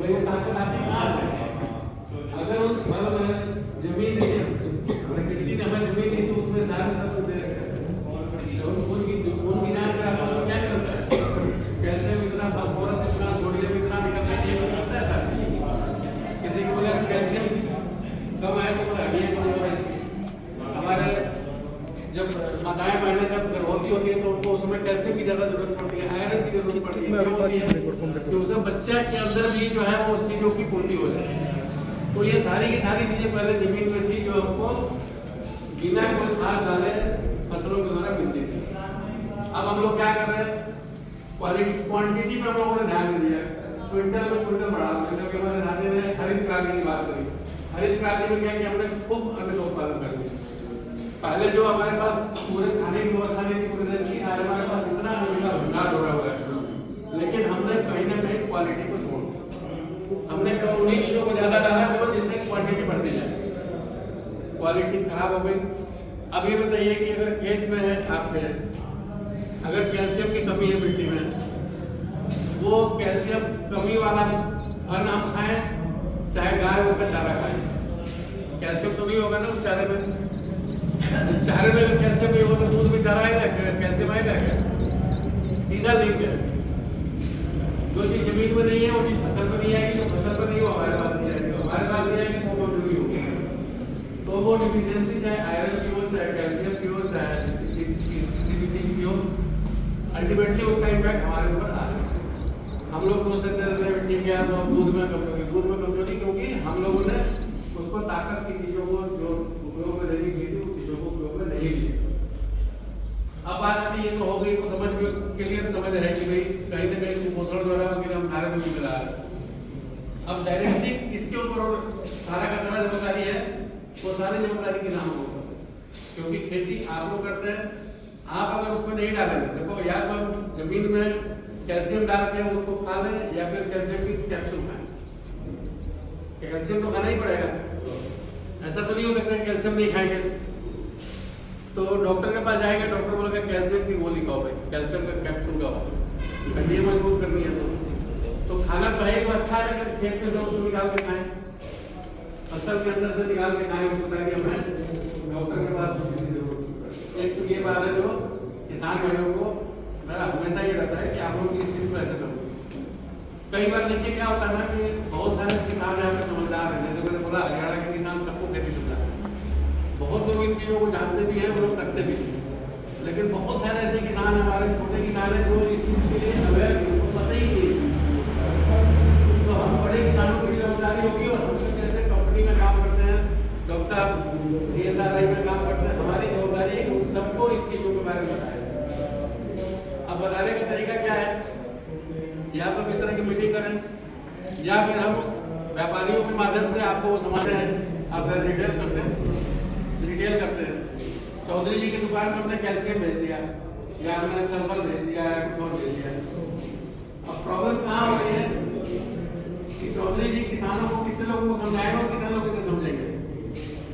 ये ताकत आती कहाँ है? अगर उस जमीन नहीं है, प्रकृति ने हमें जमीन दी तो उसमें सारे तत्व दे रखे हैं। जब खून की जांच कराते हैं तो क्या करता है? कैल्शियम इतना, फास्फोरस इतना, सोडियम इतना निकलता है, ये करता है सारा। किसी को बोला कैल्शियम कम है तो बोला हड्डियाँ कमजोर है इसकी। हमारे जब माताएं बहनें जब गर्भवती होती है तो उनको उस समय कैल्शियम की ज़्यादा जरूरत पड़ती है, आयरन की जरूरत पड़ती है। क्यों होती है? कि उसे बच्चा के अंदर भी जो है वो उस चीज़ों की पूर्ति हो जाए। तो ये सारी की सारी चीज़ें पहले जमीन में थी जो हमको बिना कोई खाद डाले फसलों के द्वारा मिलती थी। अब हम लोग क्या कर रहे हैं? क्वांटिटी पे हम लोगों ने ध्यान नहीं दिया, क्विंटल में क्विंटल बढ़ा दिया। जबकि हमारे दादी ने हरित क्रांति की बात करी। हरित क्रांति में क्या किया? हमने खूब अन्न का उत्पादन कर दिया। पहले जो हमारे पास पूरे खाने की व्यवस्था नहीं थी पूरे देश की, आज हमारे पास इतना अन्न का भंडार हो रहा है, लेकिन हमने कहीं ना कहीं क्वालिटी को छोड़ दिया। हमने केवल उन्हीं चीज़ों को ज़्यादा डाला जो जिससे क्वांटिटी बढ़ती जाए, क्वालिटी खराब हो गई। अब ये बताइए कि अगर खेत में है आपके, अगर कैल्शियम की कमी है मिट्टी में, वो कैल्शियम कमी वाला अन्न हम खाएं, चाहे गाय उसका चारा खाए, कैल्शियम तो नहीं होगा ना उस चारे में। चारे में अगर कैल्शियम नहीं होगा तो दूध में चारा आएगा, कैल्शियम आएगा क्या? सीधा लिंक है। जो चीज जमीन में नहीं है वो चीज फसल में नहीं आएगी, जो फसल में नहीं हो हमारे पास नहीं आएगी, हमारे पास नहीं आएगी तो कमजोरी होगी। तो वो डिफिशियंसी चाहे आयरन की हो, चाहे कैल्शियम की हो, चाहे किसी भी चीज की हो, अल्टीमेटली उसका इम्पैक्ट हमारे ऊपर आ रहा है। हम लोग सोच सकते हैं ठीक है तो दूध में कमजोरी क्योंकि हम लोगों ने उसको ताकत की चीजों को जो उपयोग में लेनी चाहिए थी उस चीजों को उपयोग में नहीं लिया। अब बात आती है तो हो गई तो समझ के लिए समझ है कि भाई कहीं ना कहीं कुपोषण जो है उसके लिए हम सारे कुछ मिला है। अब डायरेक्टली इसके ऊपर सारा का सारा जिम्मेदारी है, वो सारी जिम्मेदारी किसानों को ऊपर है, क्योंकि खेती आप लोग करते हैं। आप अगर उसमें नहीं डालेंगे, देखो या तो जमीन में कैल्शियम डाल के उसको खा लें या फिर कैल्शियम की कैप्सूल खाएं। कैल्शियम तो खाना ही पड़ेगा, ऐसा तो नहीं हो सकता कैल्शियम नहीं खाएंगे। तो डॉक्टर के पास जाएंगे, डॉक्टर बोलेगा कैल्शियम की गोली खाओ भाई, कैल्शियम का कैप्सूल खाओ, हड्डियाँ मजबूत करनी है। तो खाना तो है ही अच्छा है, लेकिन खेत में से उसको निकाल के खाएं, फसल के अंदर से निकाल के खाएं उसको, ताकि हमें डॉक्टर के पास। एक तो ये बात है जो किसान भाइयों को मेरा हमेशा ये रहता है कि आप लोग इस चीज़ को ऐसे करो। कई बार देखिए क्या होता है ना कि बहुत सारे किसान यहाँ पे समझदार हैं, जैसे मैंने बोला हरियाणा के किसान सबको खेती सुविधा है, बहुत लोग इन चीज़ों को जानते भी हैं, वो लोग करते भी हैं। लेकिन बहुत सारे ऐसे किसान हैं, हमारे छोटे किसान हैं जो इस चीज़ के लिए अवेयर नहीं, उनको पता ही नहीं। तो हम बड़े किसानों की जिम्मेदारी होगी, और हम जैसे कंपनी में काम करते हैं, डॉक्टर CSRI में काम करते हैं, हमारी जिम्मेदारी है उन सबको इस चीज़ों के बारे में बताएं। अब बताने का तरीका क्या है? या तो किस तरह की मीटिंग करें, या फिर हम व्यापारियों के माध्यम से आपको वो समझते हैं, आप रिटेल करते हैं। चौधरी जी की दुकान में हमने कैल्शियम भेज दिया, या हमने सल्फर भेज दिया, या कुछ और भेज दिया। अब प्रॉब्लम कहाँ हो रही है कि चौधरी जी किसानों को कितने लोगों को समझाएगा और कितने लोगों से समझेंगे।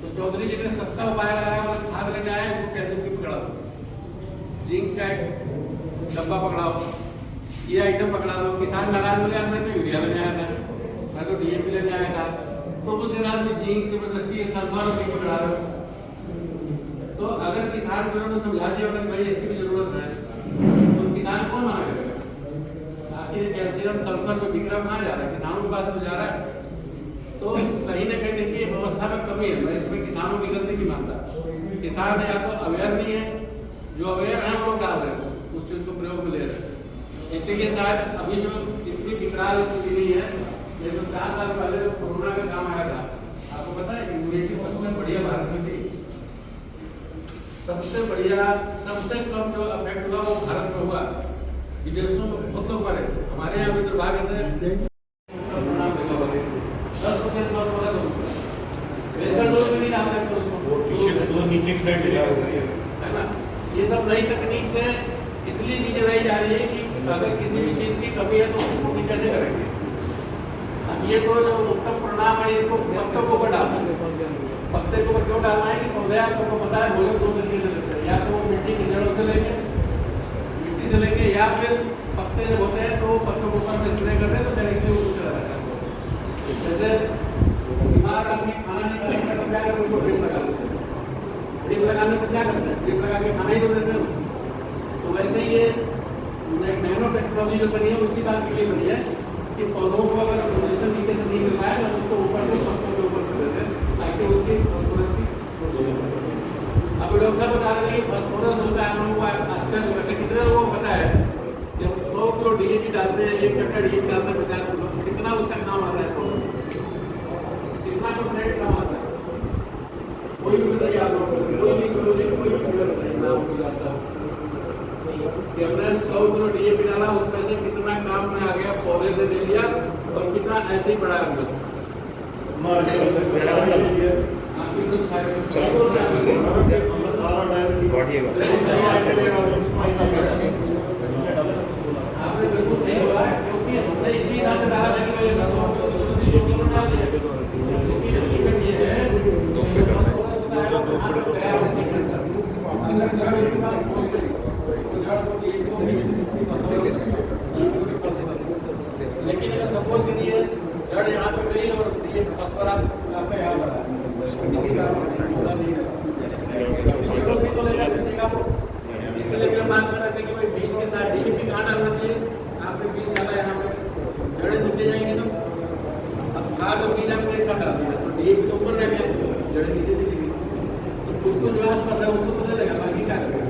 तो चौधरी जी ने सस्ता उपाय लगाया, मतलब खाद लेके आए, उसको कैल्शियम की पकड़ा दो, जिंक का एक डब्बा पकड़ाओ, ये आइटम पकड़ा दो। किसान नाराज हो गया, मैं तो यूरिया लेने आया था, मैं तो DAP लेने आया था, तो उस हिसाब से जिंक जबरदस्ती सल्फर नहीं पकड़ा रहे हो। तो अगर किसान को उन्होंने समझा दिया कि भाई इसकी भी जरूरत है, तो किसान कौन मना करेगा? आखिर कैल्शियम सल्फर में बिक रहा कहाँ जा रहा है? किसानों के पास तो जा रहा है। तो कहीं ना कहीं देखिए व्यवस्था में कमी है। मैं इसमें किसानों की गलती नहीं मानता, किसान या तो अवेयर नहीं है, जो अवेयर है वो डाल रहे हैं, उस चीज़ को प्रयोग में ले रहे हैं। इसीलिए शायद अभी जो इतनी विकराल स्थिति नहीं है, ये तो 4 साल पहले जो कोरोना का काम आया था, आपको पता है इम्यूनिटी सबसे बढ़िया भारत में थी, सबसे बढ़िया, सबसे कम जो अफेक्ट हुआ वो भारत में हुआ। विदेशों में बहुत लोग मरे, हमारे यहाँ भी दुर्भाग्य से 10% बस वाला डोज नहीं डालते उसको, नीचे की साइड है ना। ये सब नई तकनीक से इसलिए चीजें रही जा रही है कि अगर किसी भी चीज की कमी है तो उसको पूर्ति कैसे करेंगे। अब ये तो जो उत्तम परिणाम है, इसको पत्तों के ऊपर डालना है। पत्ते के ऊपर क्यों डालना है कि पौधे आपको पता है भोजन 2 तरीके से लेते हैं, या तो वो मिट्टी की जड़ों से लेंगे, मिट्टी से लेंगे, या फिर पत्ते जब होते हैं तो पत्तों के ऊपर में स्प्रे करते हैं तो डायरेक्टली वो चला जाता है। क्या करते हैं, ड्रिप लगा के खाना ही तो देते हैं। तो वैसे ही ये नैनो टेक्नोलॉजी जो बनी है उसी बात के लिए बनी है कि पौधों को अगर न्यूट्रिशन नीचे से नहीं मिल रहा है तो उसको ऊपर से पत्तों के ऊपर से देते हैं ताकि उसकी फॉस्फोरस की। अब डॉक्टर साहब बता रहे थे कि फॉस्फोरस होता है, हम लोग को आश्चर्य होगा कि कितने लोगों को पता है जब 100 किलो डीएपी डालते हैं, 1 कट्टा डीएपी डालते हैं 50 किलो, कितना उसका काम आता है, कितना परसेंट काम आता है, कोई भी बताइए आप लोग, कोई भी फिगर बताइए नाम को जाता है कि हमने 100 किलो डीएपी डाला, उसमें से कितना काम में आ गया, पौधे ने ले लिया और कितना ऐसे ही बढ़ा अंदर आपने बिल्कुल सही बोला, क्योंकि हमने इसी हिसाब से डाला था कि भाई 100 किलो डाल दिया, क्योंकि हकीकत ये है अगर जड़ इसके पास पहुंच गई तो जड़ को लेकिन अगर सपोज करिए जड़ यहाँ पे गई और ये फॉस्फोरस आपका यहाँ बढ़ा, किसी कारण इसलिए मैं बात कर रहे थे कि भाई बीज के साथ डीएपी कहाँ डालना चाहिए। आपने बीज डाला यहाँ पे, जड़ें नीचे जाएंगे तो अब खाद और बीज आपने एक साथ डाल दिया तो डीएपी तो ऊपर रह गया, जड़ें नीचे चली गई, तो कुछ जो आसपास है उसको तो देगा, बाकी क्या करेगा,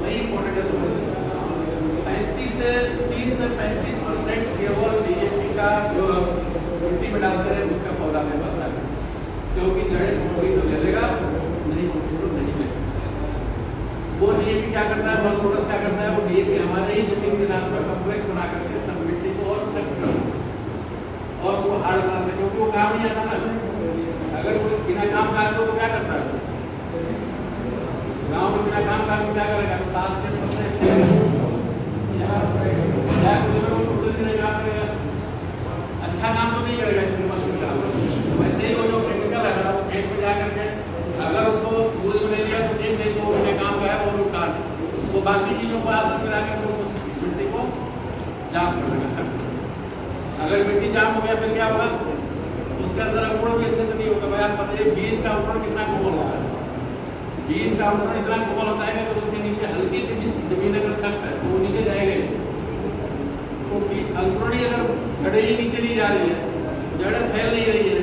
वही इम्पोर्टेंट है। 30 से 35% केवल डीएपी का जो मिट्टी में डालते हैं उसका पौधा में बनता है, क्योंकि जड़ें थोड़ी तो ले लेगा, नहीं तो नहीं लेगा। वो डीएपी क्या करता है, फॉस्फोरस क्या करता है, वो डीएपी हमारे ही जमीन के साथ में कॉम्प्लेक्स बना करके सब मिट्टी को और सख्त और वो हार्ड बनाते हैं, क्योंकि वो काम नहीं आता ना। अगर कोई बिना काम काज तो क्या करता है, गाँव में बिना काम काज क्या करेगा, ताश के पत्ते छोटे से काम करेगा, अच्छा काम तो नहीं करेगा, वैसे ही वो जो केमिकल है वो खेत में जा करके अगर उसको यूज में ले लिया तो एक नहीं तो उन्हें काम का है वो नुकसान, वो बाकी चीज़ों को आप मिला के उस मिट्टी को जाम कर देगा। अगर मिट्टी जाम हो गया फिर क्या होगा, उसके अंदर अंकुरण भी अच्छे से नहीं होगा। भाई आप बताइए बीज का अंकुरण कितना कोमल होता है, बीज का अंकुरण इतना कोमल होता है कि उसके नीचे हल्की सी जमीन अगर सख्त है तो वो नीचे जाएगा, तो अंकुरण ही अगर जड़ें ही नीचे नहीं जा रही है, जड़ें फैल नहीं रही है,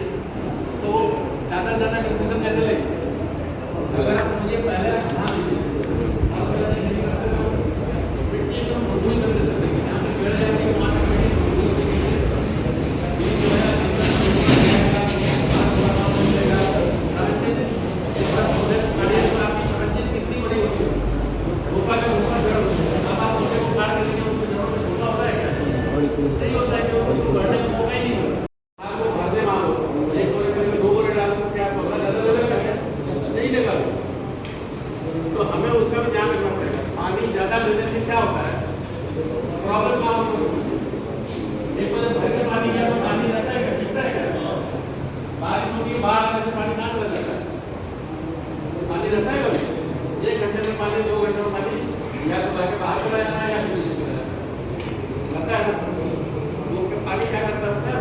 तो ज़्यादा से ज़्यादा न्यूट्रिशन कैसे लेंगे। अगर आप मुझे पहले मिट्टी को मजबूत कर देते हैं, यहाँ पे जड़ें जाती है, वहाँ कितनी बड़ी होती है, धोपा का धोपा जड़ होती है, अब आप धोपे को काट देंगे उसमें जड़ों में धोपा होता है क्या, नहीं होता है, क्योंकि उसको बढ़ने का मौका ही नहीं होता। आपको घर से मान लो एक बोरे में 2 बोरे डाल दो, क्या पौधा ज़्यादा लगेगा क्या, नहीं लगा, तो हमें उसका भी ध्यान रखना पड़ेगा। पानी ज़्यादा लेने से क्या होता है, प्रॉब्लम क्या होती है, एक वजह घर में पानी गया तो पानी रहता है क्या, कितना है, बारिश होती है बाढ़ आने से पानी कहाँ से रहता है, पानी रहता है कभी 1 घंटे में पानी, 2 घंटे में पानी, या तो जाके बाहर चला जाता है या रहता है ना, वो पानी क्या करता है,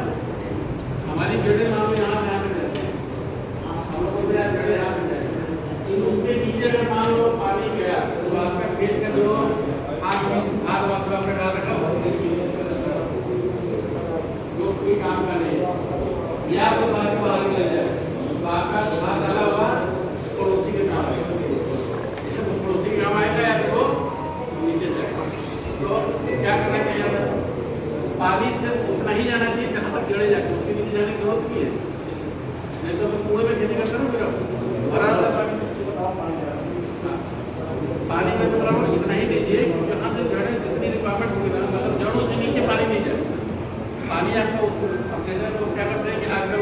हमारी जड़ें मान लो यहाँ पे रहती है, हम लोग को जड़ें यहाँ पे जाएंगे, उसके नीचे अगर मान लो पानी गया तो आपका खेत का जो खाद वापस आपने डाल रखा जो कोई काम का नहीं है, या तो बाहर ले जाए तो आपका खाद डाला हुआ पड़ोसी के काम आएगा, तो पड़ोसी के काम आएगा या तो नीचे जाएगा। तो क्या करना चाहिए, पानी सिर्फ उतना ही जाना चाहिए जहाँ तक जड़ें जाके, उसके नीचे जाने की जरूरत नहीं है, नहीं तो कुएं में खेती करते ना फिर भरा रहता पानी में तो बराबर इतना ही दीजिए जहाँ से जड़ें जितनी रिक्वायरमेंट होगी ना, मतलब जड़ों से नीचे पानी नहीं जाए। पानी आपको अब जैसे लोग क्या करते हैं कि आजकल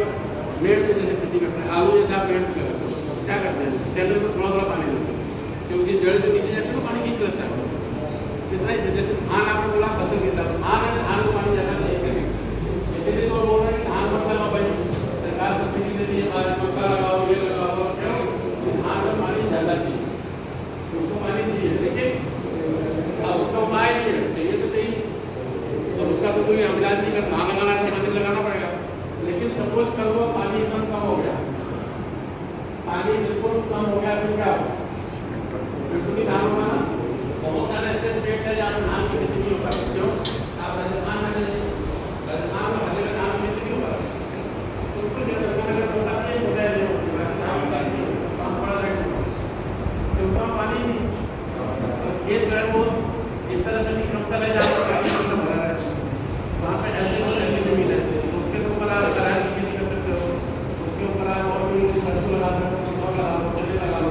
पेड़ पे जैसे खेती करते हैं, आलू जैसे आप पेड़ पे क्या करते हैं, टेलर में थोड़ा थोड़ा पानी देते हैं, क्योंकि जड़ जो नीचे जाते हैं तो पानी खींच लेता है, कितना ही जैसे धान आपने बोला फसल के साथ धान है, धान को पानी ज़्यादा चाहिए, इसलिए तो बोल रहे हैं कि धान मत लगाओ भाई, सरकार सब्सिडी दे रही है, मक्का लगाओ, ये लगाओ, क्यों, धान में पानी ज़्यादा चाहिए, उसको पानी चाहिए, लेकिन अब उसका उपाय नहीं है, चाहिए तो चाहिए, अब उसका तो कोई इलाज नहीं कर, धान लगाना है तो पानी लगाना पड़ेगा, लेकिन सपोज कल वो पानी एकदम कम हो गया, पानी बिल्कुल कम हो गया तो क्या होगा? बिल्कुल ही धान होगा ना। बहुत सारे ऐसे स्टेट्स हैं जहाँ पे धान की खेती नहीं हो पाती। क्यों? आप राजस्थान में हर जगह धान की खेती नहीं हो पाती। उसको जो गंगानगर होता है वो है क्योंकि पानी नहीं, खेत जो है वो इस तरह से नहीं समतल है जहाँ पर पानी नहीं भरा है, वहाँ पे ऐसी जमीन है तो उसके ऊपर आप करार की खेती कर सकते हो, उसके ऊपर आप और भी सरसों लगा सकते हो, लगा लो, गन्ने लगा लो।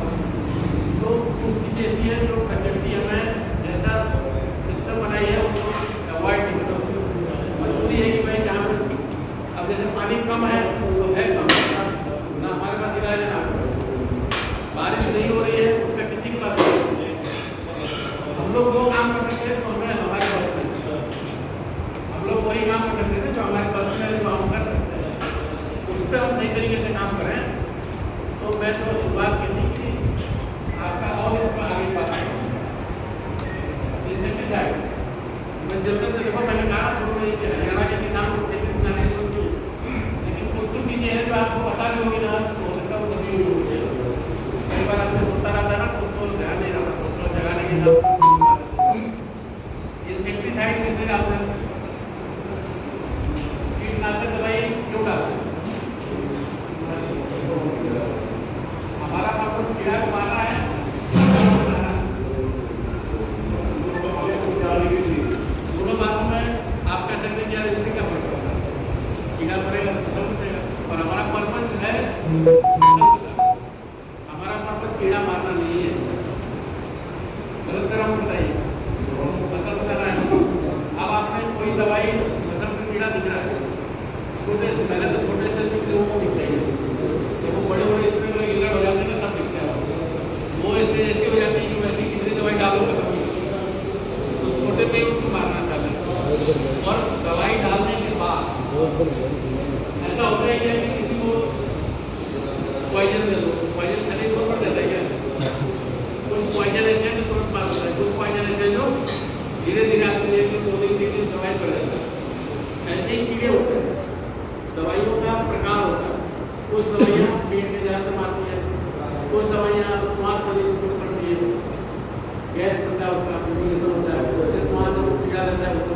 तो उसकी जैसी है जो प्रकृति हमें ऐसा सिस्टम बनाई है उसको अवॉइड नहीं करो। मजबूरी है कि भाई जहाँ पे अब जैसे पानी कम है तो है कम, ना हमारे पास इलाज है ना बारिश नहीं हो रही है उसका किसी के पास नहीं। हम लोग वो काम कर सकते हैं तो हमें हमारे पास में, हम लोग वही काम कर सकते थे जो हमारे पास में जो हम कर सकते हैं उस पर हम सही तरीके से काम करें। तो मैं तो शुरुआत की थी कि आपका और इस पर आगे बात है इंसेक्टिसाइड। मैं जब तक देखो मैंने कहा शुरू में कि हरियाणा के किसान को खेती सुनाने की जरूरत नहीं, लेकिन कुछ कुछ चीज़ें हैं जो आपको पता भी होगी ना तो हो सकता है वो कभी होगी। कई बार आपसे होता रहता है ना तो उसको ध्यान नहीं रखा, उसको जगाने के लिए इंसेक्टिसाइड कितने डालते हैं, कीटनाशक दवाई क्यों डालते हैं? हमारा फसल कीड़ा को मारना है, दोनों बातों में आप कह सकते हैं कि यार इससे क्या फर्क पड़ता है, कीड़ा मरेगा तो फसल बचेगा। और हमारा पर्पस है हमारा पर्पस कीड़ा मारना नहीं है। गलत कर रहा हूँ बताइए, फसल बचाना है। अब आपने कोई दवाई फसल में कीड़ा दिख रहा है, छोटे से पहले तो छोटे से लोगों को दिख जाएंगे, जब वो बड़े बड़े इतने बड़े इलर्ट हो जाते हैं तब दिखते हैं। वो इसमें ऐसी हो जाती है कि वैसी कितनी दवाई डालो खत्म हो जाती है। तो छोटे पे उसको मारना चाहिए। और दवाई डालने के बाद ऐसा होता है क्या कि किसी को पॉइजन दे दो, पॉइजन खाने को पड़ जाता है क्या? कुछ पॉइजन ऐसे हैं जो तुरंत मार देता है, कुछ पॉइजन ऐसे हैं जो धीरे धीरे आपको 1 दिन 2 दिन 3 दिन सर्वाइव कर जाता है। ऐसे ही कीड़े होते हैं। दवाइयों का प्रकार होता है, कुछ दवाइयाँ पेट के जहर से मारती है, कुछ दवाइयाँ श्वास नली को चोट करती है, गैस बनता है उसका, ये सब होता है, उससे श्वास को कीड़ा देता है, उससे